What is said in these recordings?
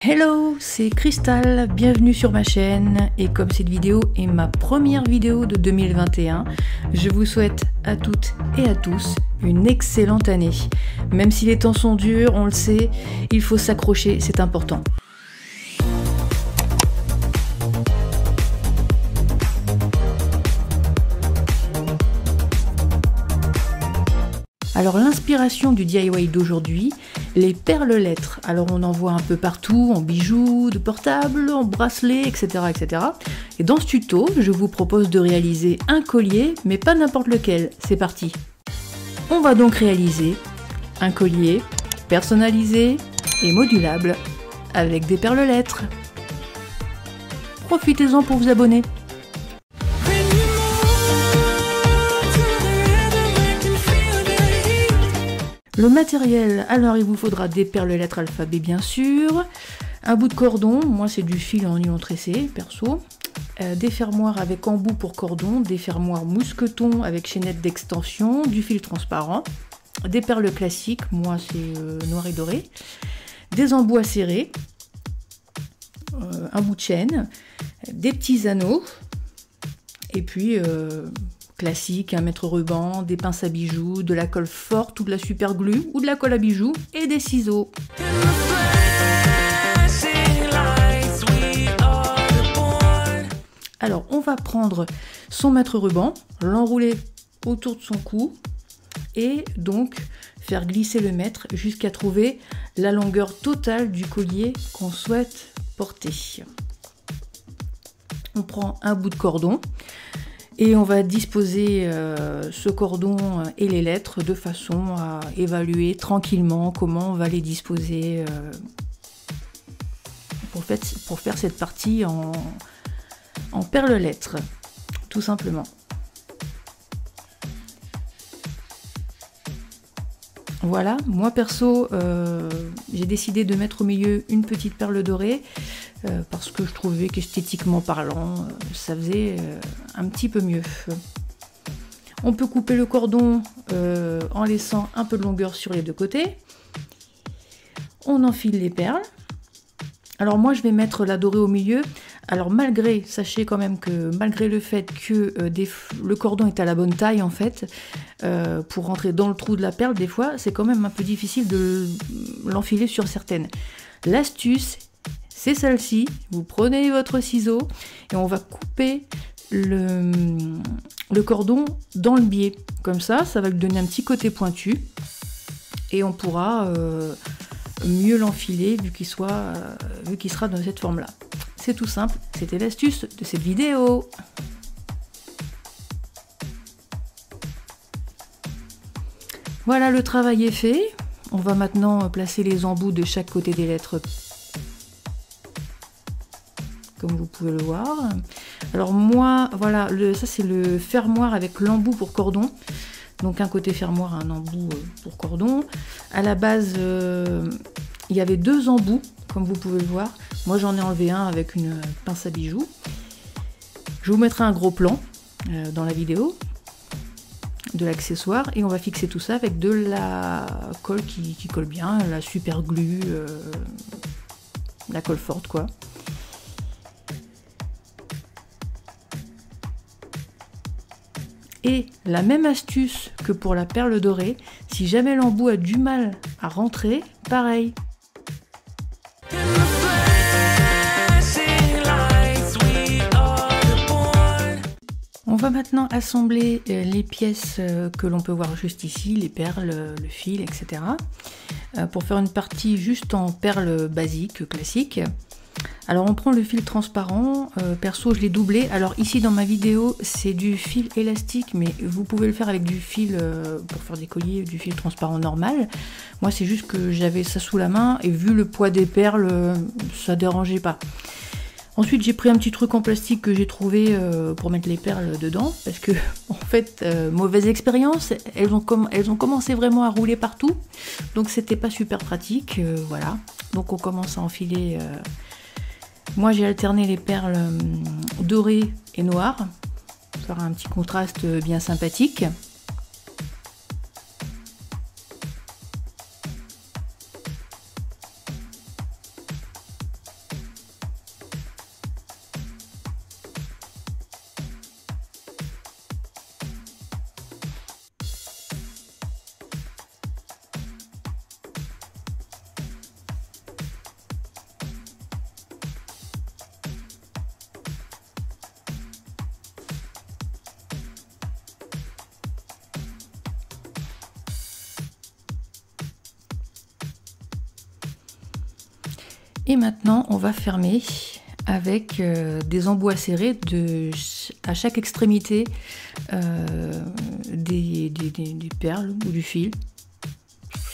Hello, c'est Cristal, bienvenue sur ma chaîne et comme cette vidéo est ma première vidéo de 2021, je vous souhaite à toutes et à tous une excellente année. Même si les temps sont durs, on le sait, il faut s'accrocher, c'est important. Alors l'inspiration du DIY d'aujourd'hui, les perles lettres. Alors on en voit un peu partout, en bijoux, de portables, en bracelets, etc., etc. Et dans ce tuto, je vous propose de réaliser un collier, mais pas n'importe lequel. C'est parti. On va donc réaliser un collier personnalisé et modulable avec des perles lettres. Profitez-en pour vous abonner. Le matériel, alors il vous faudra des perles lettres alphabet bien sûr, un bout de cordon, moi c'est du fil en nylon tressé, perso, des fermoirs avec embout pour cordon, des fermoirs mousqueton avec chaînette d'extension, du fil transparent, des perles classiques, moi c'est noir et doré, des embouts à serrer, un bout de chaîne, des petits anneaux, et puis classique, un mètre ruban, des pinces à bijoux, de la colle forte ou de la super glue ou de la colle à bijoux et des ciseaux. Alors on va prendre son mètre ruban, l'enrouler autour de son cou et donc faire glisser le mètre jusqu'à trouver la longueur totale du collier qu'on souhaite porter. On prend un bout de cordon et on va disposer ce cordon et les lettres de façon à évaluer tranquillement comment on va les disposer pour faire cette partie en perles lettres, tout simplement. Voilà, moi perso, j'ai décidé de mettre au milieu une petite perle dorée parce que je trouvais qu'esthétiquement parlant, ça faisait un petit peu mieux. On peut couper le cordon en laissant un peu de longueur sur les deux côtés. On enfile les perles. Alors moi je vais mettre la dorée au milieu. Alors sachez quand même que malgré le fait que le cordon est à la bonne taille en fait, pour rentrer dans le trou de la perle, des fois c'est quand même un peu difficile de l'enfiler sur certaines. L'astuce, c'est celle-ci. Vous prenez votre ciseau et on va couper le cordon dans le biais. Comme ça, ça va lui donner un petit côté pointu et on pourra mieux l'enfiler vu qu'il sera dans cette forme-là. C'est tout simple, c'était l'astuce de cette vidéo. Voilà, le travail est fait. On va maintenant placer les embouts de chaque côté des lettres, comme vous pouvez le voir. Alors moi, voilà, ça c'est le fermoir avec l'embout pour cordon. Donc un côté fermoir, un embout pour cordon. À la base, il y avait deux embouts, comme vous pouvez le voir. Moi j'en ai enlevé un avec une pince à bijoux. Je vous mettrai un gros plan dans la vidéo de l'accessoire et on va fixer tout ça avec de la colle qui colle bien, la super glue, la colle forte quoi. Et la même astuce que pour la perle dorée, si jamais l'embout a du mal à rentrer, pareil. On va maintenant assembler les pièces que l'on peut voir juste ici, les perles, le fil, etc. Pour faire une partie juste en perles basiques, classiques. Alors on prend le fil transparent, perso je l'ai doublé. Alors ici dans ma vidéo c'est du fil élastique, mais vous pouvez le faire avec du fil pour faire des colliers, du fil transparent normal. Moi c'est juste que j'avais ça sous la main et vu le poids des perles, ça dérangeait pas. Ensuite j'ai pris un petit truc en plastique que j'ai trouvé pour mettre les perles dedans, parce que en fait, mauvaise expérience, elles ont commencé vraiment à rouler partout, donc c'était pas super pratique, voilà. Donc on commence à enfiler. Moi j'ai alterné les perles dorées et noires, pour faire un petit contraste bien sympathique. Et maintenant, on va fermer avec des embouts acérés à chaque extrémité des perles ou du fil.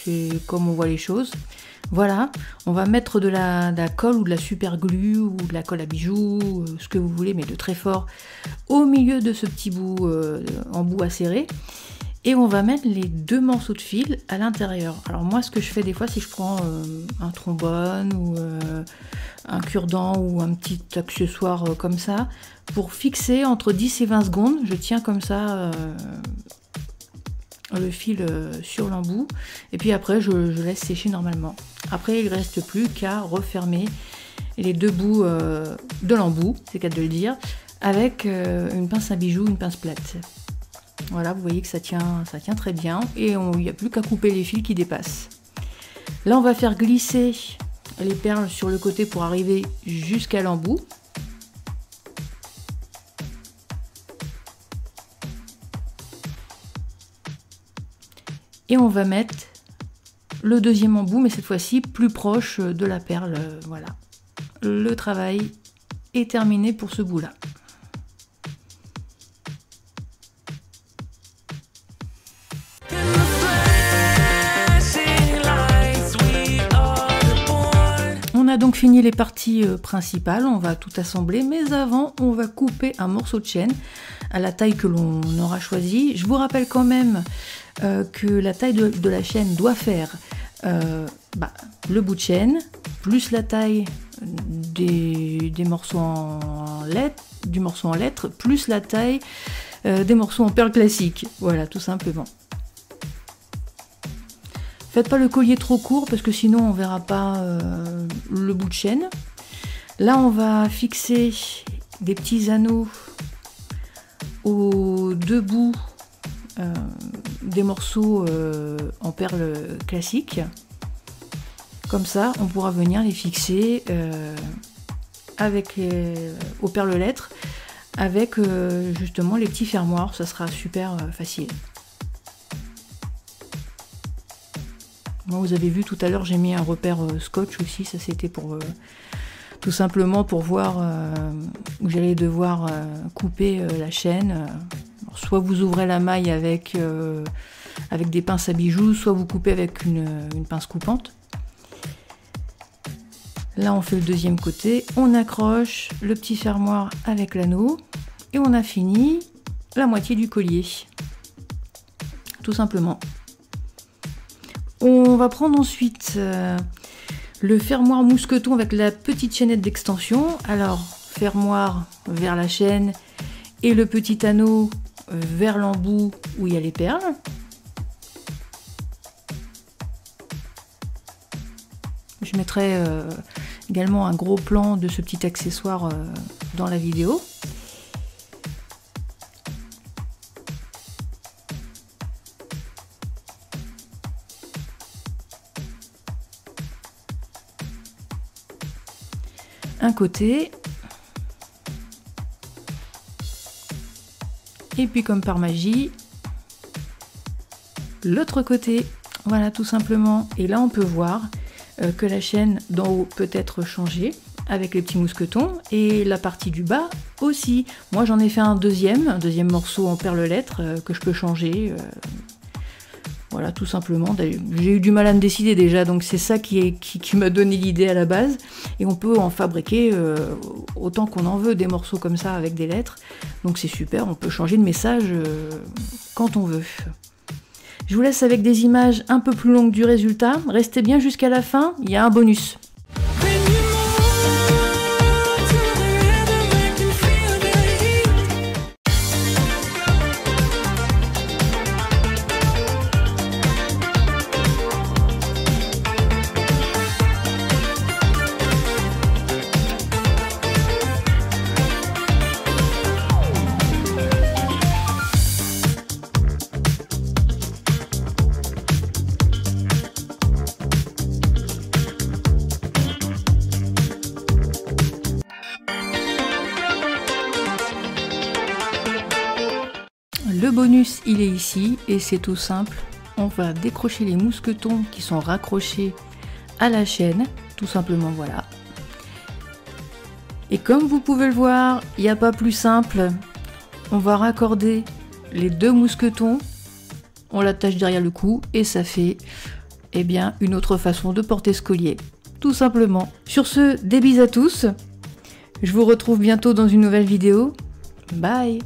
C'est comme on voit les choses. Voilà, on va mettre de la colle ou de la super glue ou de la colle à bijoux, ce que vous voulez, mais de très fort, au milieu de ce petit bout embout acéré. Et on va mettre les 2 morceaux de fil à l'intérieur. Alors moi, ce que je fais des fois, si je prends un trombone ou un cure-dent ou un petit accessoire comme ça, pour fixer entre 10 et 20 secondes, je tiens comme ça le fil sur l'embout. Et puis après, je laisse sécher normalement. Après, il ne reste plus qu'à refermer les 2 bouts de l'embout, c'est le cas de le dire, avec une pince à bijoux, une pince plate. Voilà, vous voyez que ça tient très bien et il n'y a plus qu'à couper les fils qui dépassent. Là, on va faire glisser les perles sur le côté pour arriver jusqu'à l'embout. Et on va mettre le 2e embout, mais cette fois-ci plus proche de la perle. Voilà, le travail est terminé pour ce bout-là. On a donc fini les parties principales, on va tout assembler, mais avant on va couper un morceau de chaîne à la taille que l'on aura choisi. Je vous rappelle quand même que la taille de la chaîne doit faire le bout de chaîne, plus la taille des morceaux en lettres, du morceau en lettres, plus la taille des morceaux en perles classiques. Voilà, tout simplement. Faites pas le collier trop court parce que sinon on verra pas le bout de chaîne. Là on va fixer des petits anneaux aux 2 bouts des morceaux en perles classiques. Comme ça on pourra venir les fixer aux perles lettres avec justement les petits fermoirs, ça sera super facile. Moi, vous avez vu tout à l'heure, j'ai mis un repère scotch aussi, ça c'était pour tout simplement pour voir où j'allais devoir couper la chaîne. Alors, soit vous ouvrez la maille avec des pinces à bijoux, soit vous coupez avec une pince coupante. Là on fait le 2e côté, on accroche le petit fermoir avec l'anneau et on a fini la moitié du collier. Tout simplement. On va prendre ensuite le fermoir mousqueton avec la petite chaînette d'extension. Alors, fermoir vers la chaîne et le petit anneau vers l'embout où il y a les perles. Je mettrai également un gros plan de ce petit accessoire dans la vidéo. Un côté et puis comme par magie l'autre côté, voilà tout simplement. Et là on peut voir que la chaîne d'en haut peut être changée avec les petits mousquetons et la partie du bas aussi. Moi j'en ai fait un deuxième morceau en perles lettres que je peux changer. Voilà, tout simplement. J'ai eu du mal à me décider déjà, donc c'est ça qui m'a donné l'idée à la base. Et on peut en fabriquer autant qu'on en veut, des morceaux comme ça avec des lettres. Donc c'est super, on peut changer de message quand on veut. Je vous laisse avec des images un peu plus longues du résultat. Restez bien jusqu'à la fin, il y a un bonus. Le bonus, il est ici et c'est tout simple. On va décrocher les mousquetons qui sont raccrochés à la chaîne, tout simplement, voilà. Et comme vous pouvez le voir, il n'y a pas plus simple. On va raccorder les 2 mousquetons, on l'attache derrière le cou et ça fait eh bien, une autre façon de porter ce collier, tout simplement. Sur ce, des bises à tous, je vous retrouve bientôt dans une nouvelle vidéo. Bye!